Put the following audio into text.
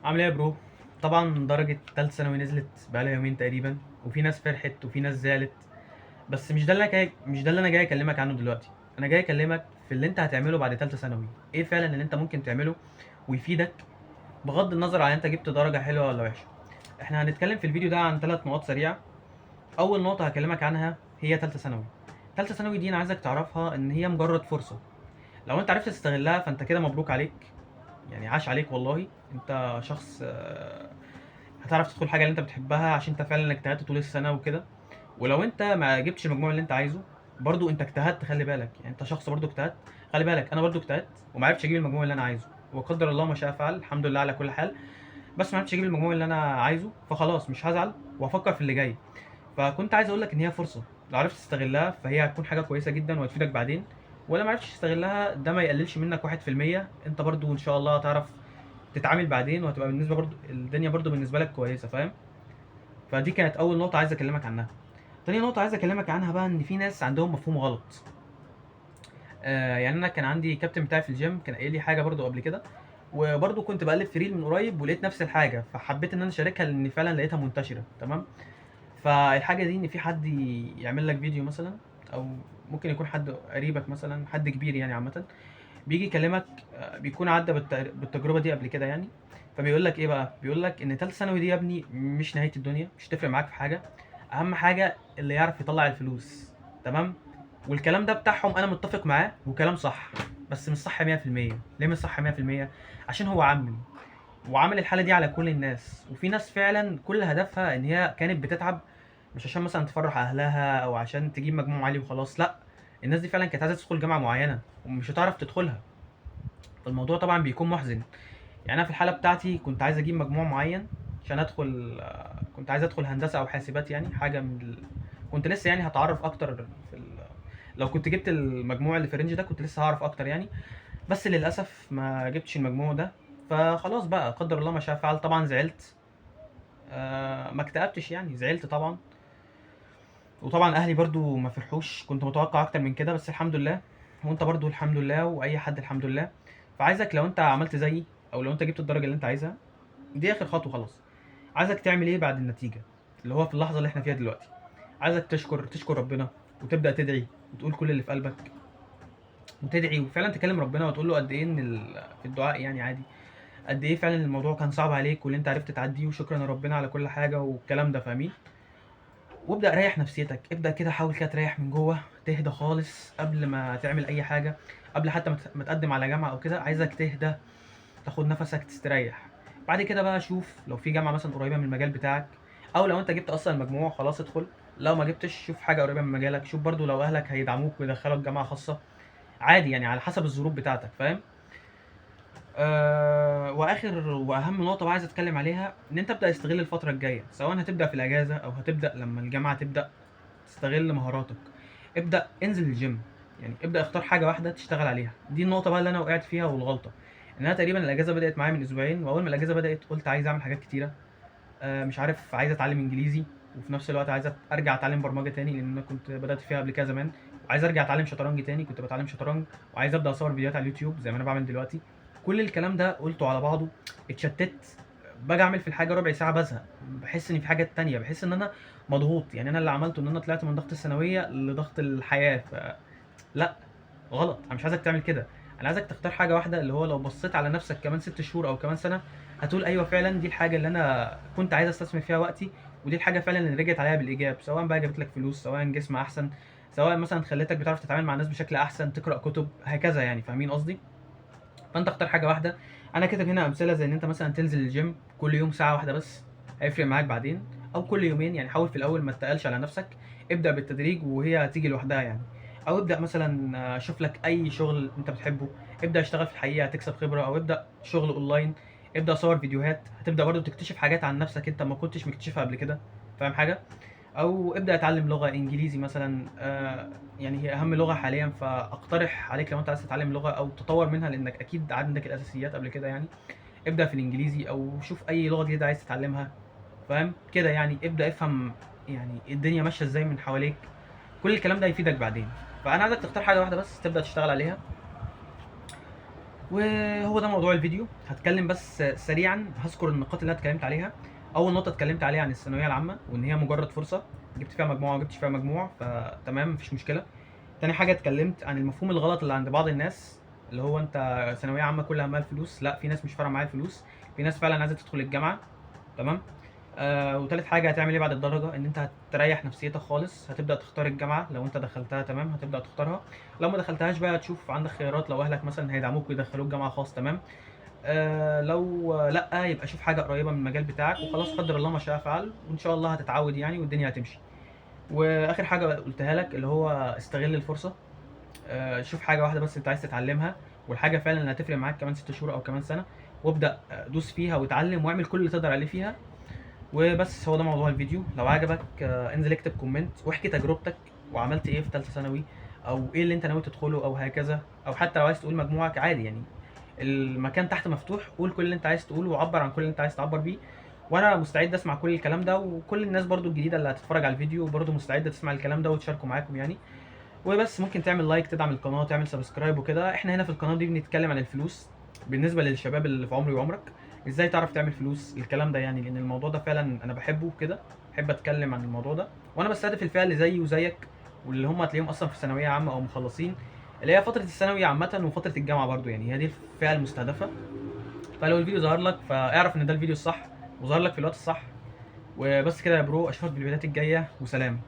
عامل ايه يا برو؟ طبعا درجة تالتة ثانوي نزلت بقالها يومين تقريبا، وفي ناس فرحت وفي ناس زعلت. بس مش ده اللي انا جاي اكلمك عنه دلوقتي. انا جاي اكلمك في اللي انت هتعمله بعد تالتة ثانوي. ايه فعلا اللي انت ممكن تعمله ويفيدك، بغض النظر عن انت جبت درجة حلوة ولا وحشة. احنا هنتكلم في الفيديو ده عن 3 نقاط سريعة. اول نقطة هكلمك عنها هي تالتة ثانوي. تالتة ثانوي دي انا عايزك تعرفها ان هي مجرد فرصة. لو انت عرفت تستغلها فانت كده مبروك عليك، يعني عاش عليك والله. انت شخص هتعرف تدخل حاجه اللي انت بتحبها عشان انت فعلا اجتهدت طول السنه وكده. ولو انت ما جبتش المجموع اللي انت عايزه، برضو انت اجتهدت، خلي بالك، يعني انت شخص برضو اجتهدت. خلي بالك انا برضو اجتهدت وما عرفتش اجيب المجموع اللي انا عايزه، وقدر الله ما شاء فعل، الحمد لله على كل حال. بس ما عرفتش اجيب المجموع اللي انا عايزه، فخلاص مش هزعل وهفكر في اللي جاي. فكنت عايز اقول لك ان هي فرصه، لو عرفت تستغلها فهي هتكون حاجه كويسه جدا وهتفيدك بعدين. ولا ما عرفتش تستغلها ده ما يقللش منك 1%، انت برضو ان شاء الله هتعرف تتعامل بعدين، وهتبقى بالنسبه برضو الدنيا برضو بالنسبه لك كويسه، فاهم؟ فدي كانت اول نقطه عايز اكلمك عنها. تاني نقطه عايز اكلمك عنها بقى ان في ناس عندهم مفهوم غلط. يعني انا كان عندي كابتن بتاعي في الجيم كان قايل لي حاجه برضو قبل كده، وبرضو كنت بقلب في ريل من قريب ولقيت نفس الحاجه، فحبيت ان انا اشاركها لان فعلا لقيتها منتشره. تمام. فالحاجه دي ان في حد يعمل لك فيديو مثلا، او ممكن يكون حد قريبك مثلا، حد كبير يعني عامه، بيجي يكلمك، بيكون عدى بالتجربه دي قبل كده يعني. فبيقول لك ايه بقى؟ بيقول لك ان ثالثه ثانوي دي يا ابني مش نهايه الدنيا، مش تفرق معاك في حاجه. اهم حاجه اللي يعرف يطلع الفلوس. تمام. والكلام ده بتاعهم انا متفق معاه وكلام صح، بس مش صح 100%. ليه مش صح 100%؟ عشان هو عمي وعامل الحاله دي على كل الناس، وفي ناس فعلا كل هدفها ان هي كانت بتتعب، مش عشان مثلا تفرح اهلها او عشان تجيب مجموع عالي وخلاص، لا. الناس دي فعلا كانت عايزه تدخل جامعه معينه ومش هتعرف تدخلها. فالموضوع طبعا بيكون محزن. يعني انا في الحاله بتاعتي كنت عايز اجيب مجموع معين عشان ادخل، كنت عايز ادخل هندسه او حاسبات، يعني حاجه كنت لسه يعني هتعرف اكتر لو كنت جبت المجموع اللي في الرينج ده كنت لسه هعرف اكتر يعني. بس للاسف ما جبتش المجموع ده. فخلاص بقى قدر الله ما شاء فعل، طبعا زعلت. ما اكتئبتش يعني، زعلت طبعا. وطبعا اهلي برضو ما فرحوش، كنت متوقع اكتر من كده، بس الحمد لله. وانت برضو الحمد لله، واي حد الحمد لله. فعايزك لو انت عملت زيي، او لو انت جبت الدرجه اللي انت عايزها، دي اخر خطوه خلاص. عايزك تعمل ايه بعد النتيجه، اللي هو في اللحظه اللي احنا فيها دلوقتي؟ عايزك تشكر ربنا، وتبدا تدعي وتقول كل اللي في قلبك، وتدعي وفعلا تكلم ربنا وتقول له قد ايه ان في الدعاء يعني عادي، قد ايه فعلا الموضوع كان صعب عليك واللي انت عرفت تعديه، وشكرا يا ربنا على كل حاجه والكلام ده، فاهمين؟ وابدا ريح نفسيتك، ابدا كده حاول كده تريح من جوه، تهدى خالص قبل ما تعمل اي حاجه. قبل حتى ما تقدم على جامعه او كده، عايزك تهدى، تاخد نفسك، تستريح. بعد كده بقى شوف لو في جامعه مثلا قريبه من المجال بتاعك، او لو انت جبت اصلا المجموع خلاص ادخل. لو ما جبتش شوف حاجه قريبه من مجالك، شوف برضو لو اهلك هيدعموك ويدخلوك جامعه خاصه، عادي يعني على حسب الظروف بتاعتك، فاهم؟ واخر واهم نقطه بقى عايز اتكلم عليها، ان انت ابدا استغل الفتره الجايه، سواء هتبدا في الاجازه او هتبدا لما الجامعه تبدا. تستغل مهاراتك، ابدا انزل الجيم، يعني ابدا اختار حاجه واحده تشتغل عليها. دي النقطه بقى اللي انا وقعت فيها والغلطه، ان انا تقريبا الاجازه بدات معايا من اسبوعين، واول ما الاجازه بدات قلت عايز اعمل حاجات كتيره. مش عارف، عايز اتعلم انجليزي، وفي نفس الوقت عايز ارجع اتعلم برمجه تاني لان انا كنت بدات فيها قبل كده زمان. وعايز ارجع اتعلم شطرنج تاني، كنت بتعلم شطرنج. وعايز ابدا اصور فيديوهات على اليوتيوب زي ما انا بعمل دلوقتي. كل الكلام ده قلته على بعضه، اتشتت. باجي اعمل في الحاجه ربع ساعه بزهق، بحس ان في حاجات تانية، بحس ان انا مضغوط. يعني انا اللي عملته ان انا طلعت من ضغط الثانويه لضغط الحياه، لا، غلط. انا مش عايزك تعمل كده. انا عايزك تختار حاجه واحده، اللي هو لو بصيت على نفسك كمان 6 شهور او كمان سنه، هتقول ايوه فعلا دي الحاجه اللي انا كنت عايز استثمر فيها وقتي، ودي الحاجه فعلا اللي رجعت عليها بالايجاب، سواء بقى جابت لك فلوس، سواء جسم احسن، سواء مثلا خلتك بتعرف تتعامل مع الناس بشكل احسن، تقرا كتب، هكذا يعني، فاهمين قصدي؟ فانت اختار حاجه واحده. انا كاتب هنا امثله زي ان انت مثلا تنزل الجيم كل يوم ساعه واحده بس، هيفرق معاك بعدين. او كل يومين، يعني حاول في الاول ما تتقلش على نفسك، ابدا بالتدريج وهي هتيجي لوحدها يعني. او ابدا مثلا، شوف لك اي شغل انت بتحبه، ابدا اشتغل في الحقيقه هتكسب خبره، او ابدا شغل اونلاين، ابدا صور فيديوهات، هتبدا برضو تكتشف حاجات عن نفسك انت ما كنتش مكتشفها قبل كده، فاهم حاجه؟ او ابدا اتعلم لغه انجليزي مثلا، يعني هي اهم لغه حاليا، فاقترح عليك لو انت عايز تتعلم لغه او تطور منها لانك اكيد عندك الاساسيات قبل كده يعني، ابدا في الانجليزي او شوف اي لغه جديده عايز تتعلمها، فاهم كده يعني؟ ابدا افهم يعني الدنيا ماشيه ازاي من حواليك، كل الكلام ده هيفيدك بعدين. فانا عايزك تختار حاجه واحده بس تبدا تشتغل عليها. وهو ده موضوع الفيديو. هتكلم بس سريعا، هذكر النقاط اللي انا اتكلمت عليها. اول نقطه اتكلمت عليها عن الثانويه العامه، وان هي مجرد فرصه، جبت فيها مجموعه وما جبتش فيها مجموع فتمام مفيش مشكله. تاني حاجه اتكلمت عن المفهوم الغلط اللي عند بعض الناس، اللي هو انت ثانويه عامه كل همها الفلوس. لا، في ناس مش فارقه معاها الفلوس، في ناس فعلا عايزه تدخل الجامعه. تمام. وتالت حاجه هتعمل ايه بعد الدرجه، ان انت هتريح نفسيتك خالص، هتبدا تختار الجامعه. لو انت دخلتها تمام هتبدا تختارها، لو ما دخلتهاش بقى هتشوف عندك خيارات. لو اهلك مثلا هيدعموك ويدخلوك جامعه خاص تمام. لو لا، يبقى شوف حاجه قريبه من المجال بتاعك وخلاص، قدر الله ما شاء فعل، وان شاء الله هتتعود يعني والدنيا هتمشي. واخر حاجه قلتها لك اللي هو استغل الفرصه. شوف حاجه واحده بس انت عايز تتعلمها، والحاجه فعلا اللي هتفرق معاك كمان 6 شهور او كمان سنه، وابدا دوس فيها واتعلم واعمل كل اللي تقدر عليه فيها. وبس هو ده موضوع الفيديو. لو عجبك انزل اكتب كومنت واحكي تجربتك، وعملت ايه في ثالثه ثانوي، او ايه اللي انت ناوي تدخله او هكذا. او حتى لو عايز تقول مجموعك عادي يعني، المكان تحت مفتوح، قول كل اللي انت عايز تقوله وعبر عن كل اللي انت عايز تعبر بيه. وانا مستعد اسمع كل الكلام ده، وكل الناس برضو الجديده اللي هتتفرج على الفيديو برضو مستعده تسمع الكلام ده وتشاركوا معاكم يعني. وبس ممكن تعمل لايك، تدعم القناه، تعمل سبسكرايب وكده. احنا هنا في القناه دي بنتكلم عن الفلوس بالنسبه للشباب اللي في عمري وعمرك، ازاي تعرف تعمل فلوس الكلام ده يعني، لان الموضوع ده فعلا انا بحبه كده، بحب اتكلم عن الموضوع ده. وانا بستهدف الفئه اللي زيي وزيك، واللي هم هتلاقيهم اصلا في ثانويه عامه او مخلصين، اللي هي فتره الثانوي عامه وفتره الجامعه برضو يعني، هي دي الفئه المستهدفه. فلو الفيديو ظهر لك فاعرف ان ده الفيديو الصح وظهر لك في الوقت الصح. وبس كده يا برو، اشوفك في الفيديوهات الجايه وسلام.